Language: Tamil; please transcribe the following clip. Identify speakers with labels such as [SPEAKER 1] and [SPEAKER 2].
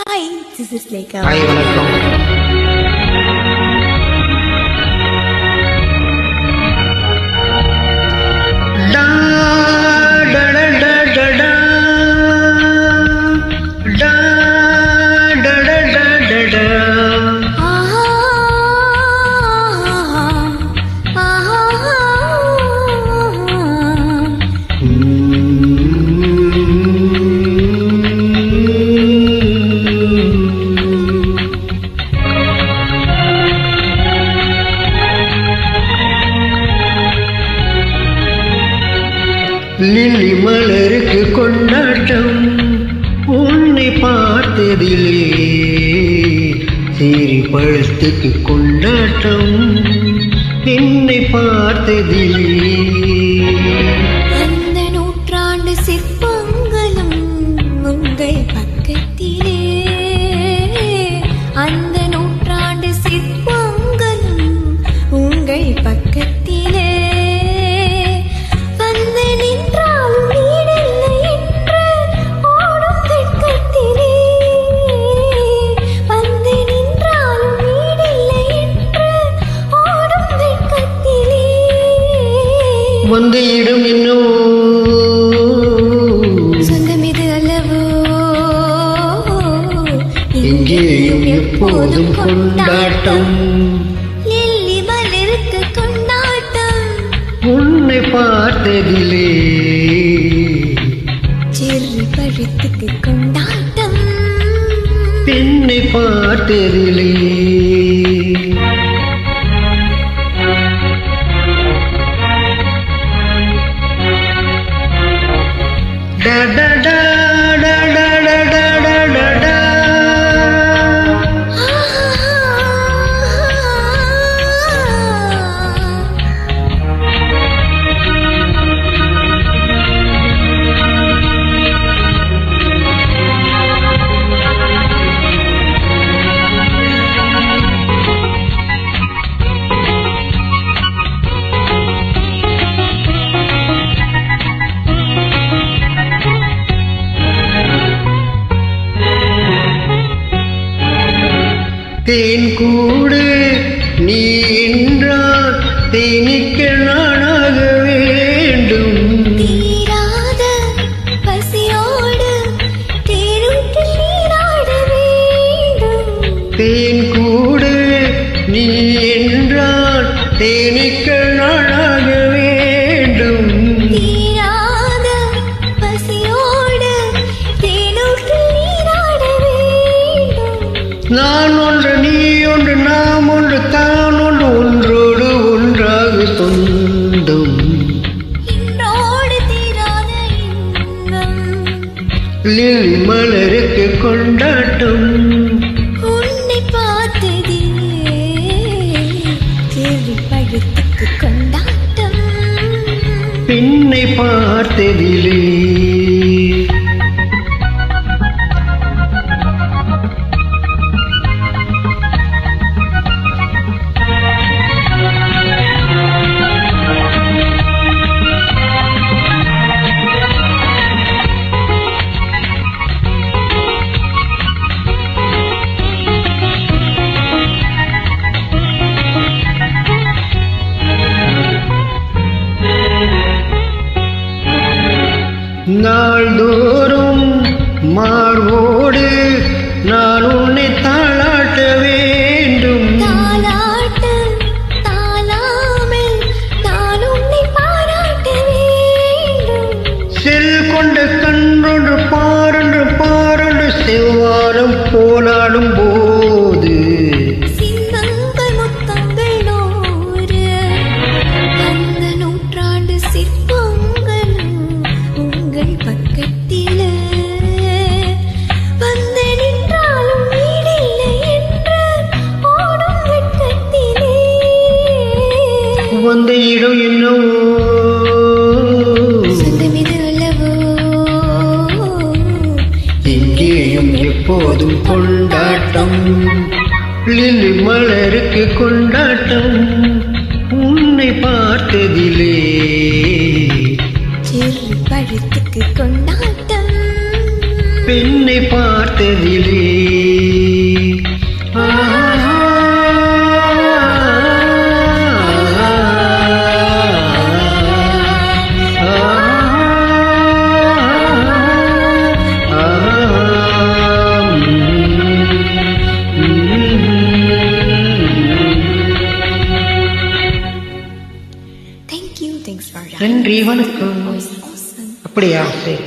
[SPEAKER 1] Hi, this is Lekha.
[SPEAKER 2] Hi, வணக்கம். டா டா டா டா டா டா. டா டா டா டா டா டா. லில்லி மலருக்கு கொண்டாட்டம் உன்னை பார்த்ததிலே, சீரி பழத்துக்கு கொண்டாட்டம் என்னை பார்த்ததிலே.
[SPEAKER 1] அந்த நூற்றாண்டு சிற்பங்களும் உங்கள் பக்கத்திலே, அந்த நூற்றாண்டு சிற்பங்களும் உங்கள் பக்கத்திலே. வந்து நின்றாலும் வீடில்லை என்று ஓடும் வெட்கத்திலே, வந்து நின்றாலும் வீடில்லை என்று ஓடும் வெட்கத்திலே.
[SPEAKER 2] வந்த இடம் என்னவோ
[SPEAKER 1] சொந்தமிது அல்லவோ,
[SPEAKER 2] எங்கேயும் எப்போதும் கொண்டாட்டம்.
[SPEAKER 1] லில்லி மலருக்கு கொண்டாட்டம்
[SPEAKER 2] உன்னை பார்த்ததிலே,
[SPEAKER 1] செர்ரி பழத்துக்கு கொண்டாட்டம்
[SPEAKER 2] பெண்ணை பார்த்ததிலே. டா டா டா டா டா டா டா டா டா. தேன் கூடு நீ என்றால் தேனிக்க நானாக வேண்டும்.
[SPEAKER 1] தீராத பசியோடு தேருட்டில் நீராட வேண்டும்.
[SPEAKER 2] தேன் கூடு நீ என்றால் தேனிக்க நானாக வேண்டும்.
[SPEAKER 1] தீராத பசியோடு தேருட்டில் நீராட வேண்டும்.
[SPEAKER 2] நான் ஒன்று நீ ஒன்று நாம் ஒன்று தான் ஒன்று ஒன்றோடு ஒன்றாக சொந்தம்.
[SPEAKER 1] இன்றோடு தீராத இன்பம்,
[SPEAKER 2] லில்லி மலருக்கு கொண்டாட்டம்
[SPEAKER 1] உன்னை பார்த்ததிலே, செர்ரி பழத்துக்கு கொண்டாட்டம்
[SPEAKER 2] பெண்ணை பார்த்ததிலே. நாள்தோறும் மார்போடு நான் உன்னை தாளாட்ட வேண்டும்.
[SPEAKER 1] தாலாட்டு தாளாமல் நான் உன்னை பாராட்ட வேண்டும்.
[SPEAKER 2] செல் கொண்ட கன்றொன்று பாரொன்று பாரொன்று செவ்வாரம் போலாடும் போது,
[SPEAKER 1] சின்னங்கள் முத்தங்கள் நூறு, அந்த நூற்றாண்டு சிற்பங்களும் உங்கள் பக்கத்திலே. வந்து நின்றாலும் வீடில்லை என்று ஓடும் வெட்கத்திலே.
[SPEAKER 2] வந்த இடம் என்னவோ
[SPEAKER 1] சொந்தமிது அல்லவோ,
[SPEAKER 2] எங்கேயும் எப்போதும் கொண்டாட்டம். லில்லி மலருக்கு கொண்டாட்டம் உன்னை பார்த்ததிலே,
[SPEAKER 1] செர்ரி பழத்துக்கு கொண்டாட்டம்
[SPEAKER 2] பெண்ணை பார்த்ததிலே
[SPEAKER 1] Thank you. Thanks for that.
[SPEAKER 2] நன்றி வணக்கம்.
[SPEAKER 1] Awesome.
[SPEAKER 2] அப்படியா சரி.